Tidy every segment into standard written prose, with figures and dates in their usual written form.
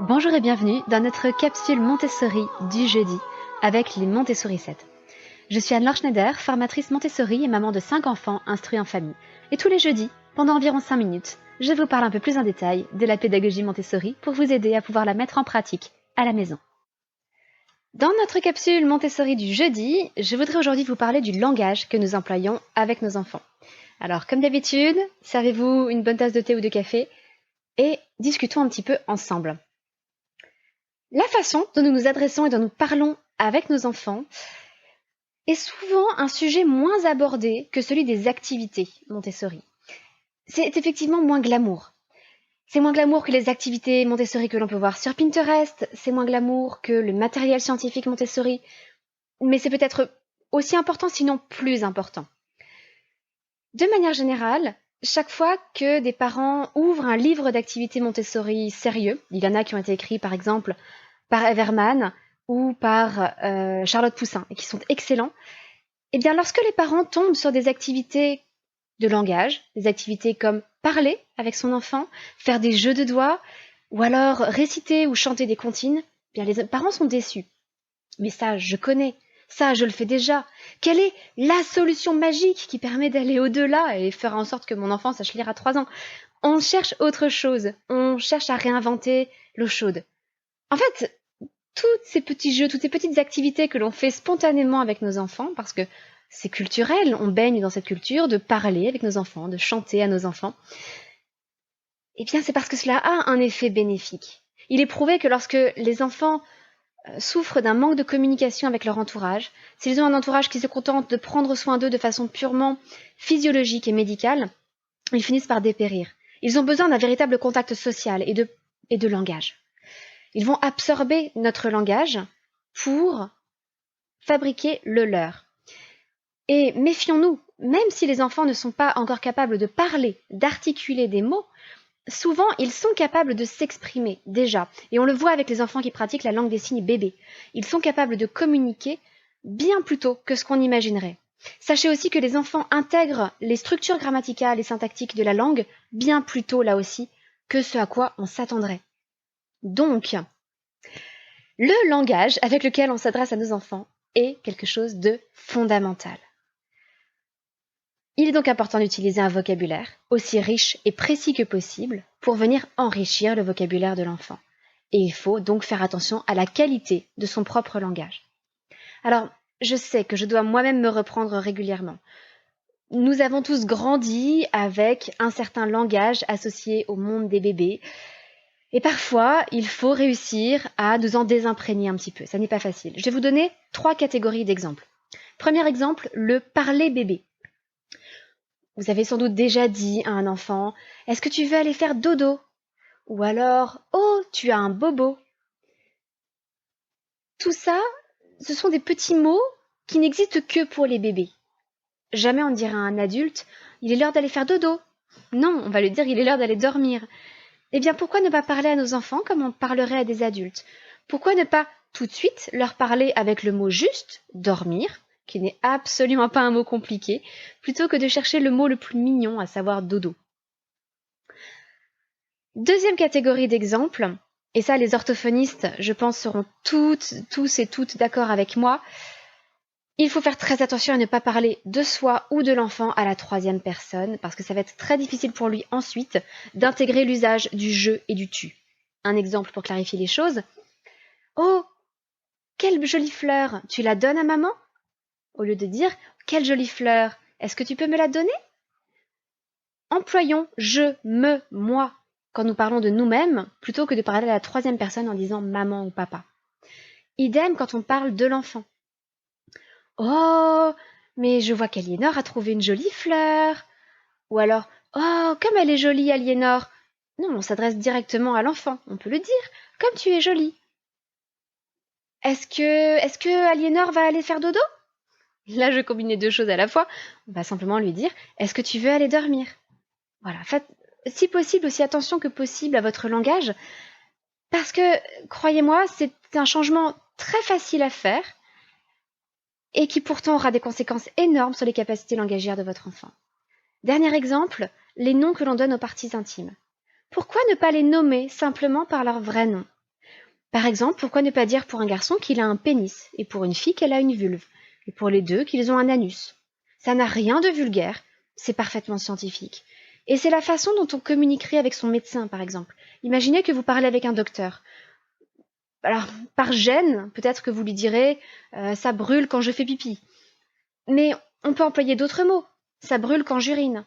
Bonjour et bienvenue dans notre capsule Montessori du jeudi avec les Montessori 7. Je suis Anne-Laure Schneider, formatrice Montessori et maman de 5 enfants instruits en famille. Et tous les jeudis, pendant environ 5 minutes, je vous parle un peu plus en détail de la pédagogie Montessori pour vous aider à pouvoir la mettre en pratique à la maison. Dans notre capsule Montessori du jeudi, je voudrais aujourd'hui vous parler du langage que nous employons avec nos enfants. Alors, comme d'habitude, servez-vous une bonne tasse de thé ou de café et discutons un petit peu ensemble. La façon dont nous nous adressons et dont nous parlons avec nos enfants est souvent un sujet moins abordé que celui des activités Montessori. C'est effectivement moins glamour. C'est moins glamour que les activités Montessori que l'on peut voir sur Pinterest, c'est moins glamour que le matériel scientifique Montessori, mais c'est peut-être aussi important, sinon plus important. De manière générale, chaque fois que des parents ouvrent un livre d'activités Montessori sérieux, il y en a qui ont été écrits par exemple par Everman ou par Charlotte Poussin et qui sont excellents, et bien lorsque les parents tombent sur des activités de langage, des activités comme parler avec son enfant, faire des jeux de doigts, ou alors réciter ou chanter des comptines, bien les parents sont déçus. Mais ça, je connais. Ça, je le fais déjà. Quelle est la solution magique qui permet d'aller au-delà et faire en sorte que mon enfant sache lire à 3 ans? On cherche autre chose. On cherche à réinventer l'eau chaude. En fait, tous ces petits jeux, toutes ces petites activités que l'on fait spontanément avec nos enfants, parce que c'est culturel, on baigne dans cette culture de parler avec nos enfants, de chanter à nos enfants, eh bien c'est parce que cela a un effet bénéfique. Il est prouvé que lorsque les enfants souffrent d'un manque de communication avec leur entourage, s'ils ont un entourage qui se contente de prendre soin d'eux de façon purement physiologique et médicale, ils finissent par dépérir. Ils ont besoin d'un véritable contact social et de langage. Ils vont absorber notre langage pour fabriquer le leur. Et méfions-nous, même si les enfants ne sont pas encore capables de parler, d'articuler des mots, souvent ils sont capables de s'exprimer déjà. Et on le voit avec les enfants qui pratiquent la langue des signes bébé. Ils sont capables de communiquer bien plus tôt que ce qu'on imaginerait. Sachez aussi que les enfants intègrent les structures grammaticales et syntaxiques de la langue bien plus tôt là aussi que ce à quoi on s'attendrait. Donc, le langage avec lequel on s'adresse à nos enfants est quelque chose de fondamental. Il est donc important d'utiliser un vocabulaire aussi riche et précis que possible pour venir enrichir le vocabulaire de l'enfant. Et il faut donc faire attention à la qualité de son propre langage. Alors, je sais que je dois moi-même me reprendre régulièrement. Nous avons tous grandi avec un certain langage associé au monde des bébés. Et parfois, il faut réussir à nous en désimprégner un petit peu. Ça n'est pas facile. Je vais vous donner 3 catégories d'exemples. Premier exemple, le parler bébé. Vous avez sans doute déjà dit à un enfant « Est-ce que tu veux aller faire dodo ?» Ou alors « Oh, tu as un bobo ?» Tout ça, ce sont des petits mots qui n'existent que pour les bébés. Jamais on dira à un adulte « Il est l'heure d'aller faire dodo ». Non, on va lui dire « Il est l'heure d'aller dormir ». Eh bien, pourquoi ne pas parler à nos enfants comme on parlerait à des adultes? Pourquoi ne pas tout de suite leur parler avec le mot juste, dormir, qui n'est absolument pas un mot compliqué, plutôt que de chercher le mot le plus mignon, à savoir dodo. Deuxième catégorie d'exemples, et ça les orthophonistes, je pense, seront tous et toutes d'accord avec moi, il faut faire très attention à ne pas parler de soi ou de l'enfant à la 3e personne, parce que ça va être très difficile pour lui ensuite d'intégrer l'usage du je et du tu. Un exemple pour clarifier les choses. « Oh, quelle jolie fleur, tu la donnes à maman ?» Au lieu de dire « Quelle jolie fleur, est-ce que tu peux me la donner ?» Employons je, me, moi quand nous parlons de nous-mêmes, plutôt que de parler à la 3e personne en disant maman ou papa. Idem quand on parle de l'enfant. Oh, mais je vois qu'Aliénor a trouvé une jolie fleur. Ou alors, oh, comme elle est jolie, Aliénor. Non, on s'adresse directement à l'enfant, on peut le dire, comme tu es jolie. Est-ce que Aliénor va aller faire dodo? Là, je combine les 2 choses à la fois. On va simplement lui dire, est-ce que tu veux aller dormir? Voilà, faites si possible aussi attention que possible à votre langage, parce que, croyez-moi, c'est un changement très facile à faire, et qui pourtant aura des conséquences énormes sur les capacités langagières de votre enfant. Dernier exemple, les noms que l'on donne aux parties intimes. Pourquoi ne pas les nommer simplement par leur vrai nom? Par exemple, pourquoi ne pas dire pour un garçon qu'il a un pénis et pour une fille qu'elle a une vulve, et pour les deux qu'ils ont un anus? Ça n'a rien de vulgaire, c'est parfaitement scientifique. Et c'est la façon dont on communiquerait avec son médecin, par exemple. Imaginez que vous parlez avec un docteur. Alors, par gêne, peut-être que vous lui direz ça brûle quand je fais pipi. Mais on peut employer d'autres mots. Ça brûle quand j'urine.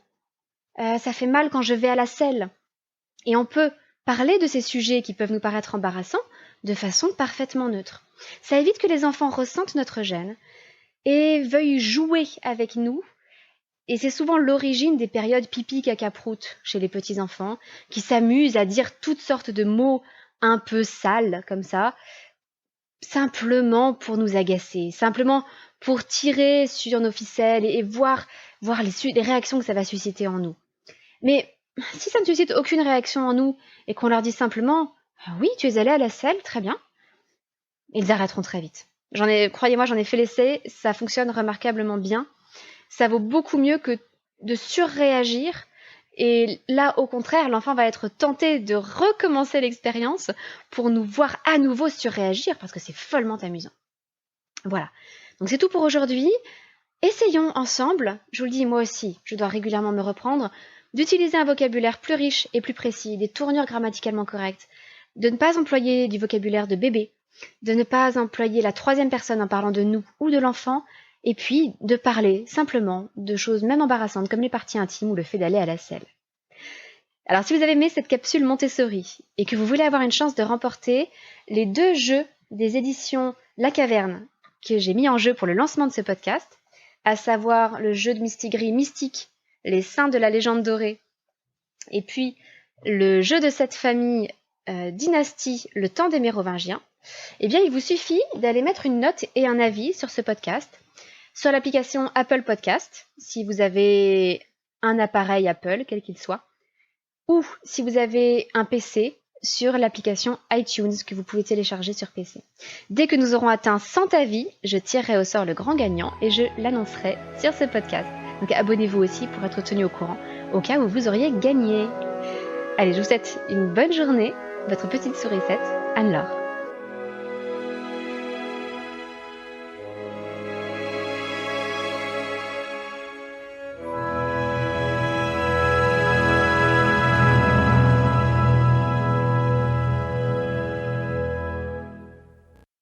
Ça fait mal quand je vais à la selle. Et on peut parler de ces sujets qui peuvent nous paraître embarrassants de façon parfaitement neutre. Ça évite que les enfants ressentent notre gêne et veuillent jouer avec nous. Et c'est souvent l'origine des périodes pipi caca prout chez les petits enfants qui s'amusent à dire toutes sortes de mots un peu sales comme ça, simplement pour nous agacer, simplement pour tirer sur nos ficelles et voir les réactions que ça va susciter en nous. Mais si ça ne suscite aucune réaction en nous et qu'on leur dit simplement « Oui, tu es allé à la selle, très bien », ils arrêteront très vite. Croyez-moi, j'en ai fait l'essai, ça fonctionne remarquablement bien. Ça vaut beaucoup mieux que de surréagir. Et là, au contraire, l'enfant va être tenté de recommencer l'expérience pour nous voir à nouveau surréagir parce que c'est follement amusant. Voilà. Donc c'est tout pour aujourd'hui. Essayons ensemble, je vous le dis moi aussi, je dois régulièrement me reprendre, d'utiliser un vocabulaire plus riche et plus précis, des tournures grammaticalement correctes, de ne pas employer du vocabulaire de bébé, de ne pas employer la troisième personne en parlant de nous ou de l'enfant, et puis de parler simplement de choses même embarrassantes comme les parties intimes ou le fait d'aller à la selle. Alors si vous avez aimé cette capsule Montessori et que vous voulez avoir une chance de remporter les 2 jeux des éditions La Caverne que j'ai mis en jeu pour le lancement de ce podcast, à savoir le jeu de Mistigris Mystique, les saints de la légende dorée, et puis le jeu de cette famille Dynastie, le temps des Mérovingiens, eh bien il vous suffit d'aller mettre une note et un avis sur ce podcast, sur l'application Apple Podcast, si vous avez un appareil Apple, quel qu'il soit, ou si vous avez un PC, sur l'application iTunes que vous pouvez télécharger sur PC. Dès que nous aurons atteint 100 avis, je tirerai au sort le grand gagnant et je l'annoncerai sur ce podcast. Donc abonnez-vous aussi pour être tenu au courant au cas où vous auriez gagné. Allez, je vous souhaite une bonne journée. Votre petite sourisette, Anne-Laure.